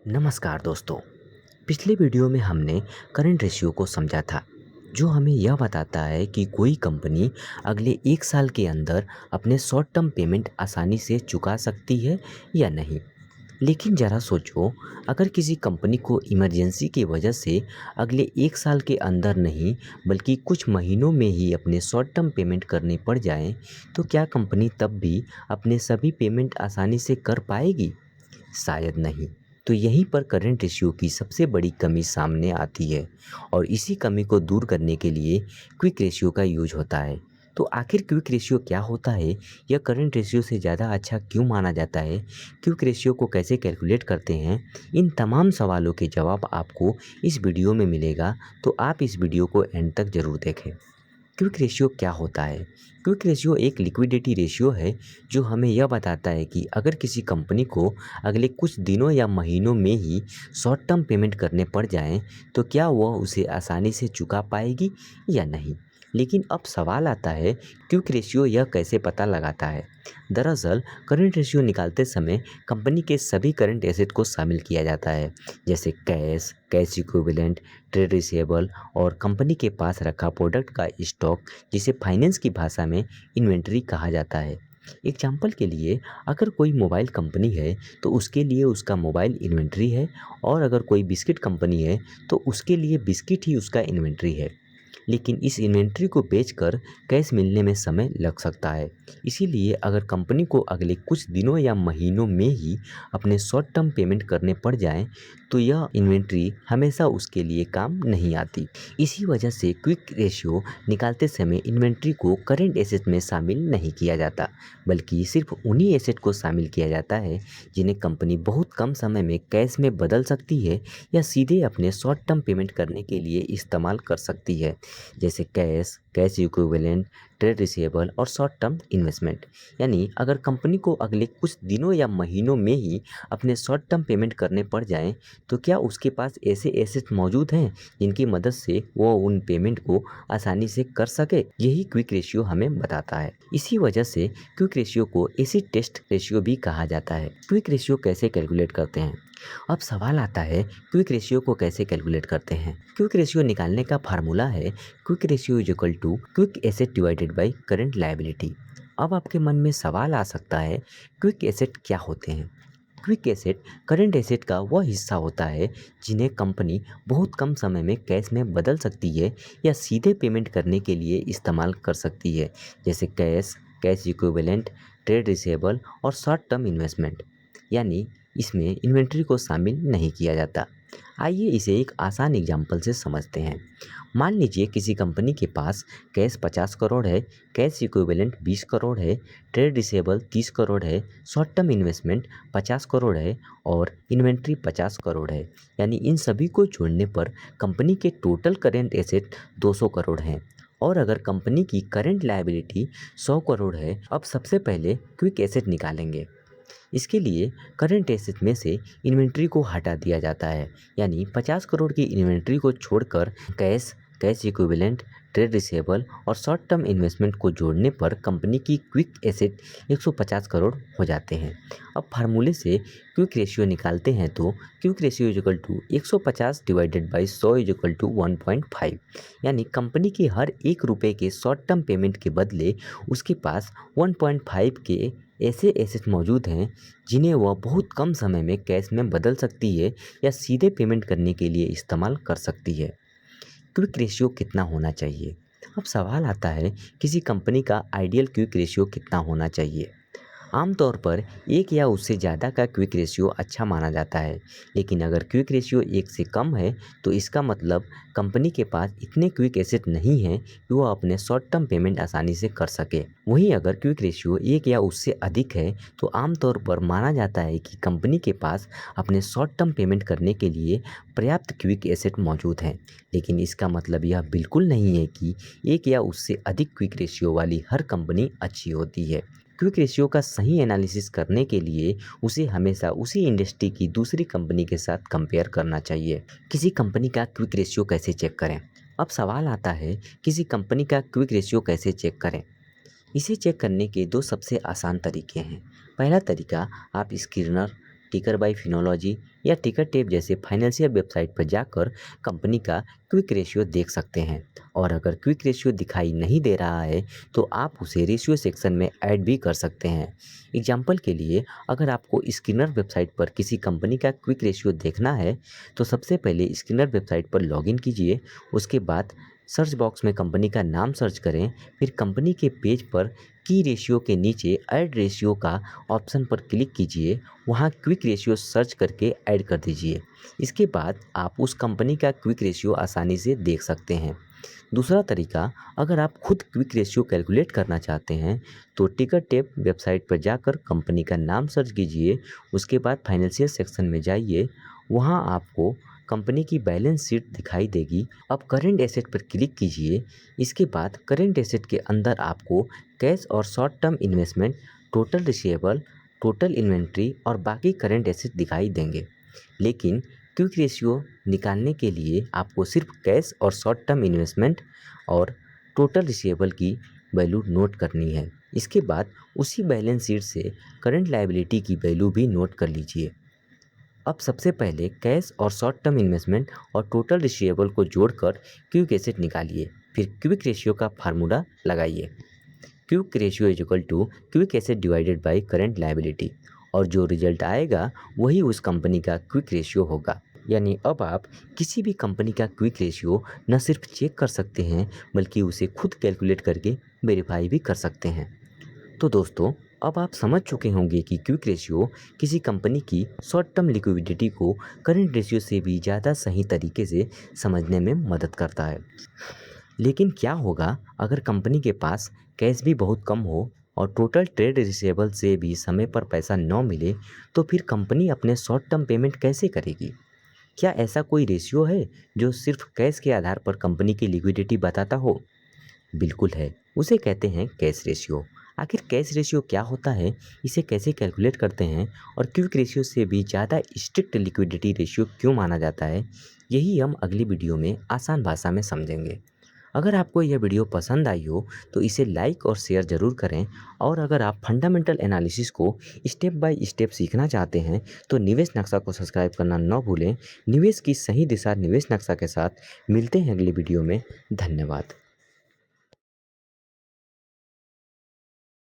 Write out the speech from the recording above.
नमस्कार दोस्तों। पिछले वीडियो में हमने करंट रेशियो को समझा था, जो हमें यह बताता है कि कोई कंपनी अगले 1 साल के अंदर अपने शॉर्ट टर्म पेमेंट आसानी से चुका सकती है या नहीं। लेकिन ज़रा सोचो, अगर किसी कंपनी को इमरजेंसी की वजह से अगले 1 साल के अंदर नहीं बल्कि कुछ महीनों में ही अपने शॉर्ट टर्म पेमेंट करनी पड़ जाए, तो क्या कंपनी तब भी अपने सभी पेमेंट आसानी से कर पाएगी? शायद नहीं। तो यहीं पर करंट रेशियो की सबसे बड़ी कमी सामने आती है और इसी कमी को दूर करने के लिए क्विक रेशियो का यूज होता है। तो आखिर क्विक रेशियो क्या होता है? यह करंट रेशियो से ज़्यादा अच्छा क्यों माना जाता है? क्विक रेशियो को कैसे कैलकुलेट करते हैं? इन तमाम सवालों के जवाब आपको इस वीडियो में मिलेगा, तो आप इस वीडियो को एंड तक ज़रूर देखें। क्विक रेशियो क्या होता है? क्विक रेशियो एक लिक्विडिटी रेशियो है जो हमें यह बताता है कि अगर किसी कंपनी को अगले कुछ दिनों या महीनों में ही शॉर्ट टर्म पेमेंट करने पड़ जाएं, तो क्या वह उसे आसानी से चुका पाएगी या नहीं। लेकिन अब सवाल आता है, क्विक रेशियो यह कैसे पता लगाता है? दरअसल करंट रेशियो निकालते समय कंपनी के सभी करंट एसेट को शामिल किया जाता है, जैसे cash, cash equivalent, trade receivable और कंपनी के पास रखा प्रोडक्ट का स्टॉक, जिसे फाइनेंस की भाषा में इन्वेंटरी कहा जाता है। एग्जाम्पल के लिए, अगर कोई मोबाइल कंपनी है तो उसके लिए उसका मोबाइल इन्वेंटरी है, और अगर कोई बिस्किट कंपनी है तो उसके लिए बिस्किट ही उसका इन्वेंटरी है। लेकिन इस इन्वेंट्री को बेचकर कैश मिलने में समय लग सकता है। इसीलिए अगर कंपनी को अगले कुछ दिनों या महीनों में ही अपने शॉर्ट टर्म पेमेंट करने पड़ जाएं, तो यह इन्वेंट्री हमेशा उसके लिए काम नहीं आती। इसी वजह से क्विक रेशियो निकालते समय इन्वेंट्री को करेंट एसेट में शामिल नहीं किया जाता, बल्कि सिर्फ उन्हीं एसेट को शामिल किया जाता है जिन्हें कंपनी बहुत कम समय में कैश में बदल सकती है या सीधे अपने शॉर्ट टर्म पेमेंट करने के लिए इस्तेमाल कर सकती है, जैसे cash, cash equivalent, trade receivable और शॉर्ट टर्म इन्वेस्टमेंट। यानी अगर कंपनी को अगले कुछ दिनों या महीनों में ही अपने शॉर्ट टर्म पेमेंट करने पड़ जाएं, तो क्या उसके पास ऐसे एसेट मौजूद हैं जिनकी मदद से वो उन पेमेंट को आसानी से कर सके? यही क्विक रेशियो हमें बताता है। इसी वजह से क्विक रेशियो को एसिड टेस्ट रेशियो भी कहा जाता है। क्विक रेशियो कैसे कैलकुलेट करते हैं? अब सवाल आता है, क्विक रेशियो को कैसे कैलकुलेट करते हैं? क्विक रेशियो निकालने का फार्मूला है quick ratio is equal to quick asset divided by current liability. अब आपके मन में सवाल आ सकता है, क्विक एसेट क्या होते हैं? क्विक एसेट करंट एसेट का वह हिस्सा होता है जिन्हें कंपनी बहुत कम समय में कैश में बदल सकती है या सीधे पेमेंट करने के लिए इस्तेमाल कर सकती है, जैसे cash, cash equivalent, trade receivable और शॉर्ट टर्म इन्वेस्टमेंट। यानी इसमें इन्वेंट्री को शामिल नहीं किया जाता। आइए इसे एक आसान एग्जाम्पल से समझते हैं। मान लीजिए किसी कंपनी के पास कैश 50 करोड़ है, कैश इक्विवेलेंट 20 करोड़ है, ट्रेड रिसीवेबल 30 करोड़ है, शॉर्ट टर्म इन्वेस्टमेंट 50 करोड़ है और इन्वेंट्री 50 करोड़ है। यानी इन सभी को जोड़ने पर कंपनी के टोटल करेंट एसेट 200 करोड़ हैं। और अगर कंपनी की करेंट लायबिलिटी 100 करोड़ है, अब सबसे पहले क्विक एसेट निकालेंगे। इसके लिए करंट एसेट में से इन्वेंट्री को हटा दिया जाता है, यानी 50 करोड़ की इन्वेंट्री को छोड़कर cash, cash equivalent, trade receivable और शॉर्ट टर्म इन्वेस्टमेंट को जोड़ने पर कंपनी की क्विक एसेट 150 करोड़ हो जाते हैं। अब फार्मूले से क्विक रेशियो निकालते हैं तो quick ratio is equal to 150 divided by 100 is equal to 1.5। यानी कंपनी के हर ₹1 के शॉर्ट टर्म पेमेंट के बदले उसके पास 1.5 के ऐसे एसेट मौजूद हैं जिन्हें वह बहुत कम समय में कैश में बदल सकती है या सीधे पेमेंट करने के लिए इस्तेमाल कर सकती है। क्विक रेशियो कितना होना चाहिए? अब सवाल आता है, किसी कंपनी का आइडियल क्विक रेशियो कितना होना चाहिए? आमतौर पर एक या उससे ज़्यादा का क्विक रेशियो अच्छा माना जाता है, लेकिन अगर क्विक रेशियो एक से कम है तो इसका मतलब कंपनी के पास इतने क्विक एसेट नहीं हैं कि वह अपने शॉर्ट टर्म पेमेंट आसानी से कर सके। वहीं अगर क्विक रेशियो एक या उससे अधिक है तो आमतौर पर माना जाता है कि कंपनी के पास अपने शॉर्ट टर्म पेमेंट करने के लिए पर्याप्त क्विक एसेट मौजूद हैं। लेकिन इसका मतलब यह बिल्कुल नहीं है कि एक या उससे अधिक क्विक रेशियो वाली हर कंपनी अच्छी होती है। क्विक रेशियो का सही एनालिसिस करने के लिए उसे हमेशा उसी इंडस्ट्री की दूसरी कंपनी के साथ कंपेयर करना चाहिए। किसी कंपनी का क्विक रेशियो कैसे चेक करें? अब सवाल आता है, किसी कंपनी का क्विक रेशियो कैसे चेक करें? इसे चेक करने के दो सबसे आसान तरीके हैं। पहला तरीका, आप स्क्रीनर टिकर बाय फिनोलॉजी या टिकर टेप जैसे फाइनेंशियल वेबसाइट पर जाकर कंपनी का क्विक रेशियो देख सकते हैं। और अगर क्विक रेशियो दिखाई नहीं दे रहा है तो आप उसे रेशियो सेक्शन में ऐड भी कर सकते हैं। एग्जाम्पल के लिए, अगर आपको स्किनर वेबसाइट पर किसी कंपनी का क्विक रेशियो देखना है तो सबसे पहले स्किनर वेबसाइट पर लॉगिन कीजिए। उसके बाद सर्च बॉक्स में कंपनी का नाम सर्च करें, फिर कंपनी के पेज पर की रेशियो के नीचे ऐड रेशियो का ऑप्शन पर क्लिक कीजिए। वहाँ क्विक रेशियो सर्च करके ऐड कर दीजिए। इसके बाद आप उस कंपनी का क्विक रेशियो आसानी से देख सकते हैं। दूसरा तरीका, अगर आप खुद क्विक रेशियो कैलकुलेट करना चाहते हैं तो टिकर टेप वेबसाइट पर जाकर कंपनी का नाम सर्च कीजिए। उसके बाद फाइनेंशियल सेक्शन में जाइए, वहाँ आपको कंपनी की बैलेंस शीट दिखाई देगी। अब करेंट एसेट पर क्लिक कीजिए। इसके बाद करेंट एसेट के अंदर आपको कैश और short term investment, total receivable, total inventory और बाकी करेंट एसेट दिखाई देंगे। लेकिन क्विक रेशियो निकालने के लिए आपको सिर्फ कैश और शॉर्ट टर्म इन्वेस्टमेंट और टोटल रिसीवेबल की वैल्यू नोट करनी है। इसके बाद उसी बैलेंस शीट से करंट लायबिलिटी की वैल्यू भी नोट कर लीजिए। अब सबसे पहले कैश और शॉर्ट टर्म इन्वेस्टमेंट और टोटल रिसीवेबल को जोड़कर क्विक एसेट निकालिए। फिर क्विक रेशियो का फार्मूला लगाइए। Quick ratio is equal to quick asset divided by current liability, और जो रिजल्ट आएगा वही उस कंपनी का क्विक रेशियो होगा। यानी अब आप किसी भी कंपनी का क्विक रेशियो न सिर्फ चेक कर सकते हैं बल्कि उसे खुद कैलकुलेट करके वेरीफाई भी कर सकते हैं। तो दोस्तों, अब आप समझ चुके होंगे कि क्विक रेशियो किसी कंपनी की शॉर्ट टर्म लिक्विडिटी को करंट रेशियो से भी ज़्यादा सही तरीके से समझने में मदद करता है। लेकिन क्या होगा अगर कंपनी के पास कैश भी बहुत कम हो और टोटल ट्रेड रिसीवेबल से भी समय पर पैसा न मिले, तो फिर कंपनी अपने शॉर्ट टर्म पेमेंट कैसे करेगी? क्या ऐसा कोई रेशियो है जो सिर्फ कैश के आधार पर कंपनी की लिक्विडिटी बताता हो? बिल्कुल है, उसे कहते हैं कैश रेशियो। आखिर कैश रेशियो क्या होता है, इसे कैसे कैलकुलेट करते हैं और क्विक रेशियो से भी ज़्यादा स्ट्रिक्ट लिक्विडिटी रेशियो क्यों माना जाता है, यही हम अगली वीडियो में आसान भाषा में समझेंगे। अगर आपको यह वीडियो पसंद आई हो तो इसे लाइक और शेयर ज़रूर करें। और अगर आप फंडामेंटल एनालिसिस को स्टेप बाय स्टेप सीखना चाहते हैं तो निवेश नक्शा को सब्सक्राइब करना न भूलें। निवेश की सही दिशा निवेश नक्शा के साथ मिलते हैं अगली वीडियो में। धन्यवाद।